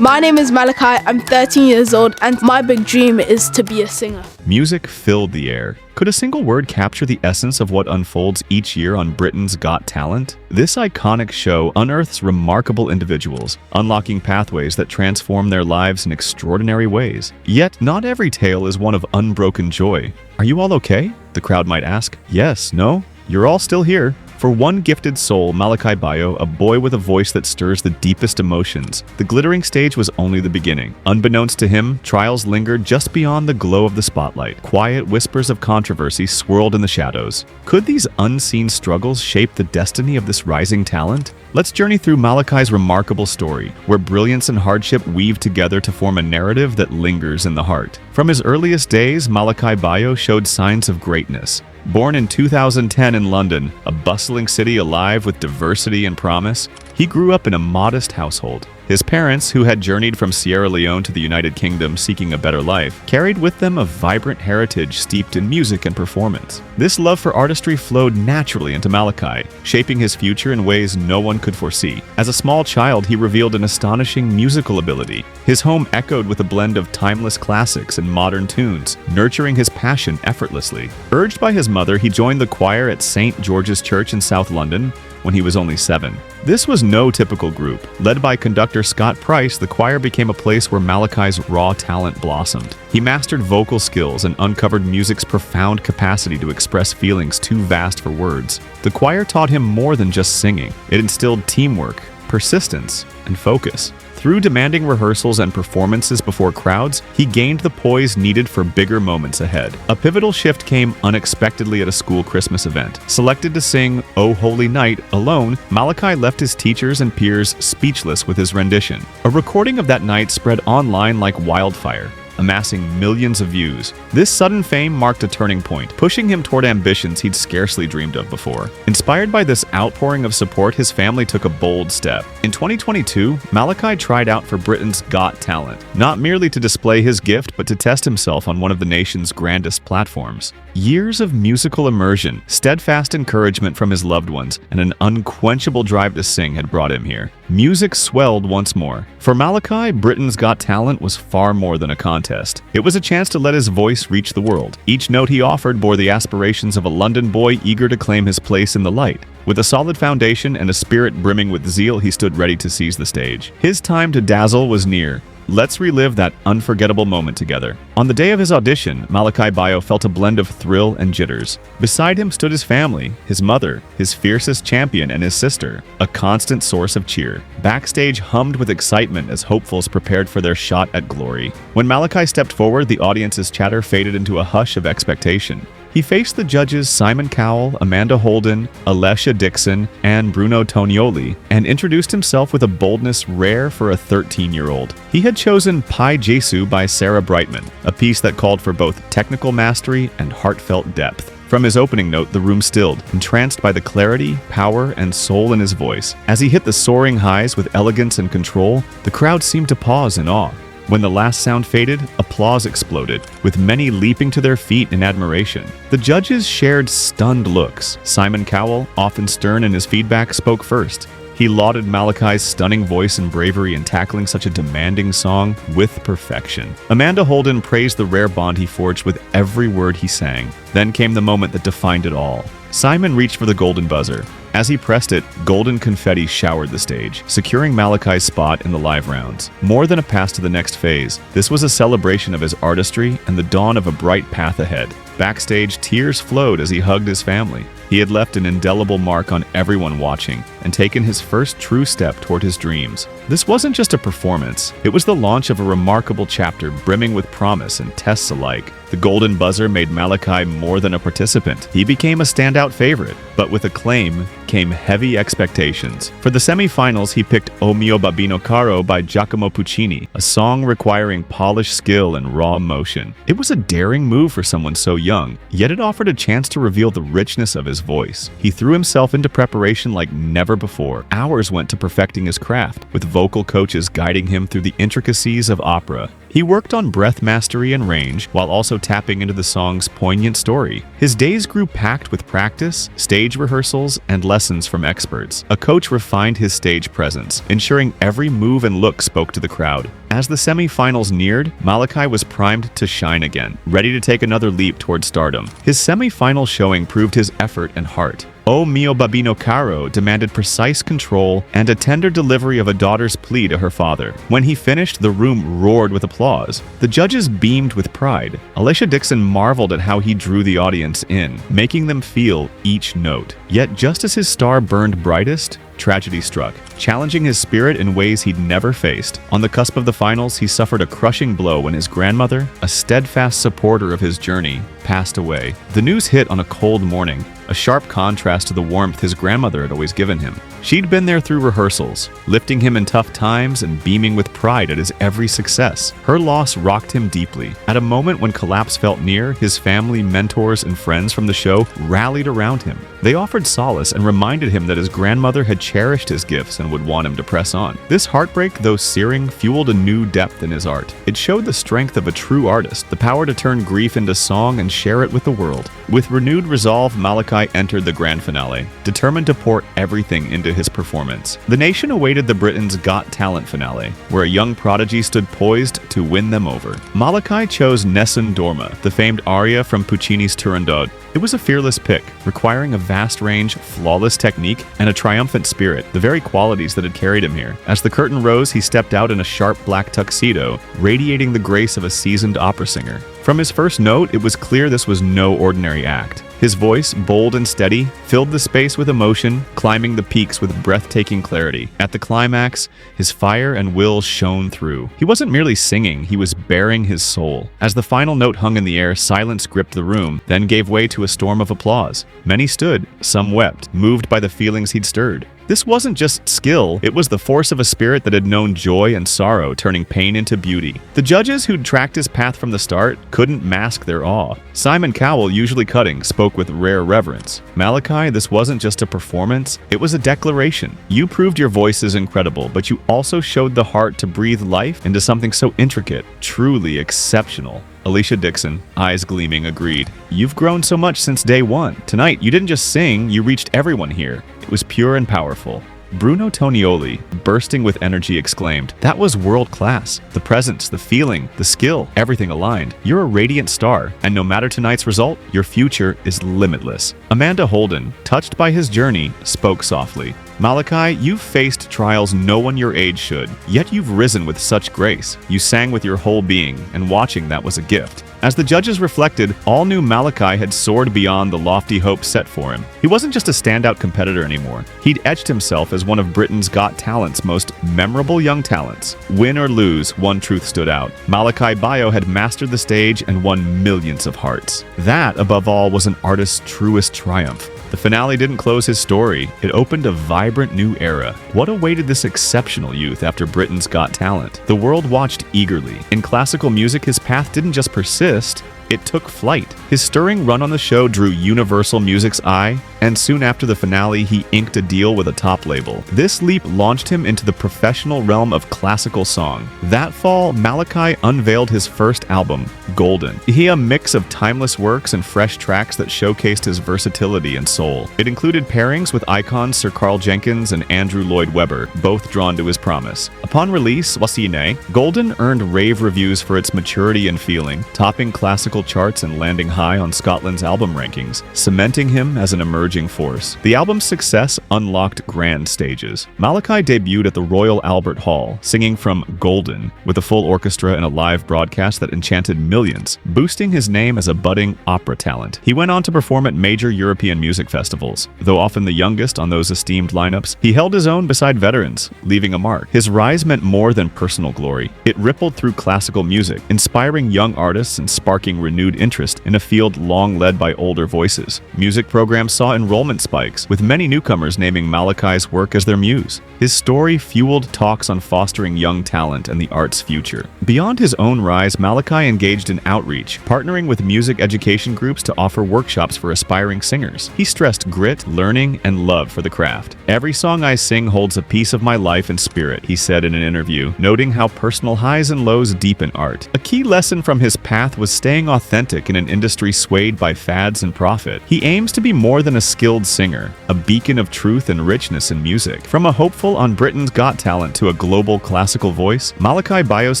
My name is Malachi, I'm 13 years old, and my big dream is to be a singer. Music filled the air. Could a single word capture the essence of what unfolds each year on Britain's Got Talent? This iconic show unearths remarkable individuals, unlocking pathways that transform their lives in extraordinary ways. Yet, not every tale is one of unbroken joy. Are you all okay? The crowd might ask. Yes, no? You're all still here. For one gifted soul, Malakai Bayoh, a boy with a voice that stirs the deepest emotions, the glittering stage was only the beginning. Unbeknownst to him, trials lingered just beyond the glow of the spotlight. Quiet whispers of controversy swirled in the shadows. Could these unseen struggles shape the destiny of this rising talent? Let's journey through Malakai's remarkable story, where brilliance and hardship weave together to form a narrative that lingers in the heart. From his earliest days, Malakai Bayoh showed signs of greatness. Born in 2010 in London, a bustling city alive with diversity and promise, he grew up in a modest household. His parents, who had journeyed from Sierra Leone to the United Kingdom seeking a better life, carried with them a vibrant heritage steeped in music and performance. This love for artistry flowed naturally into Malakai, shaping his future in ways no one could foresee. As a small child, he revealed an astonishing musical ability. His home echoed with a blend of timeless classics and modern tunes, nurturing his passion effortlessly. Urged by his mother, he joined the choir at St. George's Church in South London when he was only 7. This was no typical group. Led by conductor Scott Price, the choir became a place where Malakai's raw talent blossomed. He mastered vocal skills and uncovered music's profound capacity to express feelings too vast for words. The choir taught him more than just singing. It instilled teamwork, persistence, and focus. Through demanding rehearsals and performances before crowds, he gained the poise needed for bigger moments ahead. A pivotal shift came unexpectedly at a school Christmas event. Selected to sing "O Holy Night" alone, Malakai left his teachers and peers speechless with his rendition. A recording of that night spread online like wildfire, amassing millions of views. This sudden fame marked a turning point, pushing him toward ambitions he'd scarcely dreamed of before. Inspired by this outpouring of support, his family took a bold step. In 2022, Malakai tried out for Britain's Got Talent, not merely to display his gift, but to test himself on one of the nation's grandest platforms. Years of musical immersion, steadfast encouragement from his loved ones, and an unquenchable drive to sing had brought him here. Music swelled once more. For Malakai, Britain's Got Talent was far more than a contest. It was a chance to let his voice reach the world. Each note he offered bore the aspirations of a London boy eager to claim his place in the light. With a solid foundation and a spirit brimming with zeal, he stood ready to seize the stage. His time to dazzle was near. Let's relive that unforgettable moment together. On the day of his audition, Malakai Bayoh felt a blend of thrill and jitters. Beside him stood his family, his mother, his fiercest champion, and his sister, a constant source of cheer. Backstage hummed with excitement as hopefuls prepared for their shot at glory. When Malakai stepped forward, the audience's chatter faded into a hush of expectation. He faced the judges Simon Cowell, Amanda Holden, Alessia Dixon, and Bruno Tonioli, and introduced himself with a boldness rare for a 13-year-old. He had chosen Pai Jesu by Sarah Brightman, a piece that called for both technical mastery and heartfelt depth. From his opening note, the room stilled, entranced by the clarity, power, and soul in his voice. As he hit the soaring highs with elegance and control, the crowd seemed to pause in awe. When the last sound faded, applause exploded, with many leaping to their feet in admiration. The judges shared stunned looks. Simon Cowell, often stern in his feedback, spoke first. He lauded Malakai's stunning voice and bravery in tackling such a demanding song with perfection. Amanda Holden praised the rare bond he forged with every word he sang. Then came the moment that defined it all. Simon reached for the golden buzzer. As he pressed it, golden confetti showered the stage, securing Malakai's spot in the live rounds. More than a pass to the next phase, this was a celebration of his artistry and the dawn of a bright path ahead. Backstage, tears flowed as he hugged his family. He had left an indelible mark on everyone watching and taken his first true step toward his dreams. This wasn't just a performance, it was the launch of a remarkable chapter brimming with promise and tests alike. The golden buzzer made Malakai more than a participant. He became a standout favorite, but with acclaim came heavy expectations. For the semi-finals, he picked O Mio Babino Caro by Giacomo Puccini, a song requiring polished skill and raw emotion. It was a daring move for someone so young, yet it offered a chance to reveal the richness of his voice. He threw himself into preparation like never before. Hours went to perfecting his craft, with vocal coaches guiding him through the intricacies of opera. He worked on breath mastery and range while also tapping into the song's poignant story. His days grew packed with practice, stage rehearsals, and lessons from experts. A coach refined his stage presence, ensuring every move and look spoke to the crowd. As the semi-finals neared, Malachi was primed to shine again, ready to take another leap toward stardom. His semi-final showing proved his effort and heart. O Mio Babino Caro demanded precise control and a tender delivery of a daughter's plea to her father. When he finished, the room roared with applause. The judges beamed with pride. Alicia Dixon marveled at how he drew the audience in, making them feel each note. Yet just as his star burned brightest, tragedy struck, challenging his spirit in ways he'd never faced. On the cusp of the finals, he suffered a crushing blow when his grandmother, a steadfast supporter of his journey, passed away. The news hit on a cold morning, a sharp contrast to the warmth his grandmother had always given him. She'd been there through rehearsals, lifting him in tough times and beaming with pride at his every success. Her loss rocked him deeply. At a moment when collapse felt near, his family, mentors, and friends from the show rallied around him. They offered solace and reminded him that his grandmother had cherished his gifts and would want him to press on. This heartbreak, though searing, fueled a new depth in his art. It showed the strength of a true artist, the power to turn grief into song and share it with the world. With renewed resolve, Malachi entered the grand finale, determined to pour everything into his performance. The nation awaited the Britain's Got Talent finale, where a young prodigy stood poised to win them over. Malachi chose Nessun Dorma, the famed aria from Puccini's Turandot. It was a fearless pick, requiring a vast range, flawless technique, and a triumphant spirit, the very qualities that had carried him here. As the curtain rose, he stepped out in a sharp black tuxedo, radiating the grace of a seasoned opera singer. From his first note, it was clear this was no ordinary act. His voice, bold and steady, filled the space with emotion, climbing the peaks with breathtaking clarity. At the climax, his fire and will shone through. He wasn't merely singing, he was bearing his soul. As the final note hung in the air, silence gripped the room, then gave way to a storm of applause. Many stood, some wept, moved by the feelings he'd stirred. This wasn't just skill, it was the force of a spirit that had known joy and sorrow, turning pain into beauty. The judges who'd tracked his path from the start couldn't mask their awe. Simon Cowell, usually cutting, spoke with rare reverence. Malachi, this wasn't just a performance, it was a declaration. You proved your voice is incredible, but you also showed the heart to breathe life into something so intricate, truly exceptional. Alicia Dixon, eyes gleaming, agreed. You've grown so much since day one. Tonight, you didn't just sing, you reached everyone here. It was pure and powerful. Bruno Tonioli, bursting with energy, exclaimed, "That was world class. The presence, the feeling, the skill, everything aligned. You're a radiant star, and no matter tonight's result, your future is limitless." Amanda Holden, touched by his journey, spoke softly. Malachi, you've faced trials no one your age should, yet you've risen with such grace. You sang with your whole being, and watching that was a gift. As the judges reflected, all knew Malachi had soared beyond the lofty hopes set for him. He wasn't just a standout competitor anymore. He'd etched himself as one of Britain's Got Talent's most memorable young talents. Win or lose, one truth stood out. Malakai Bayoh had mastered the stage and won millions of hearts. That, above all, was an artist's truest triumph. The finale didn't close his story, it opened a vibrant new era. What awaited this exceptional youth after Britain's Got Talent? The world watched eagerly. In classical music, his path didn't just persist, it took flight. His stirring run on the show drew Universal Music's eye, and soon after the finale, he inked a deal with a top label. This leap launched him into the professional realm of classical song. That fall, Malachi unveiled his first album, Golden. He a mix of timeless works and fresh tracks that showcased his versatility and soul. It included pairings with icons Sir Carl Jenkins and Andrew Lloyd Webber, both drawn to his promise. Upon release, Wasine, Golden earned rave reviews for its maturity and feeling, topping classical charts and landing high on Scotland's album rankings, cementing him as an emerging force. The album's success unlocked grand stages. Malachi debuted at the Royal Albert Hall, singing from Golden, with a full orchestra and a live broadcast that enchanted millions, boosting his name as a budding opera talent. He went on to perform at major European music festivals. Though often the youngest on those esteemed lineups, he held his own beside veterans, leaving a mark. His rise meant more than personal glory. It rippled through classical music, inspiring young artists and sparking renewed interest in a field long led by older voices. Music programs saw enrollment spikes, with many newcomers naming Malakai's work as their muse. His story fueled talks on fostering young talent and the art's future. Beyond his own rise, Malachi engaged in outreach, partnering with music education groups to offer workshops for aspiring singers. He stressed grit, learning, and love for the craft. "Every song I sing holds a piece of my life and spirit," he said in an interview, noting how personal highs and lows deepen art. A key lesson from his path was staying authentic in an industry swayed by fads and profit. He aims to be more than a skilled singer, a beacon of truth and richness in music. From a hopeful on Britain's Got Talent to a global classical voice, Malakai Bayoh's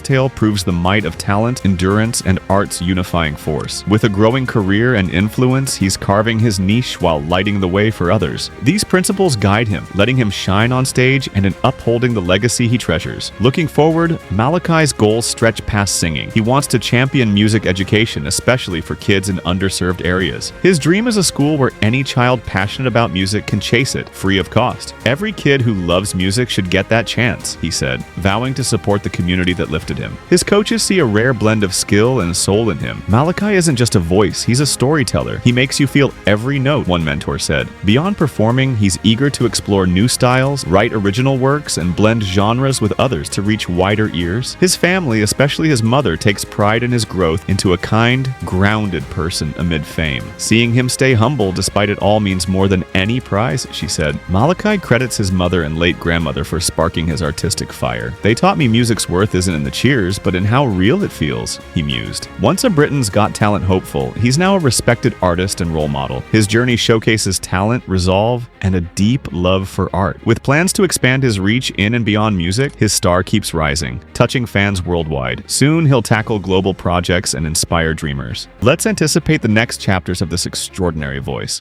tale proves the might of talent, endurance, and art's unifying force. With a growing career and influence, he's carving his niche while lighting the way for others. These principles guide him, letting him shine on stage and in upholding the legacy he treasures. Looking forward, Malakai's goals stretch past singing. He wants to champion music education, especially for kids in underserved areas. His dream is a school where any child passionate about music can chase it, free of cost. "Every kid who loves music should get that chance," he said, vowing to support the community that lifted him. His coaches see a rare blend of skill and soul in him. "Malakai isn't just a voice, he's a storyteller. He makes you feel every note," one mentor said. Beyond performing, he's eager to explore new styles, write original works, and blend genres with others to reach wider ears. His family, especially his mother, takes pride in his growth into a kind, grounded person amid fame. "Seeing him stay humble despite it all means more than any prize," she said. Malakai credits his mother and late grandmother for sparking his artistic fire. "They taught me music's worth isn't in the cheers, but in how real it feels," he mused. Once a Britain's Got Talent hopeful, he's now a respected artist and role model. His journey showcases talent, resolve, and a deep love for art. With plans to expand his reach in and beyond music, his star keeps rising, touching fans worldwide. Soon, he'll tackle global projects and inspire dreamers. Let's anticipate the next chapters of this extraordinary voice.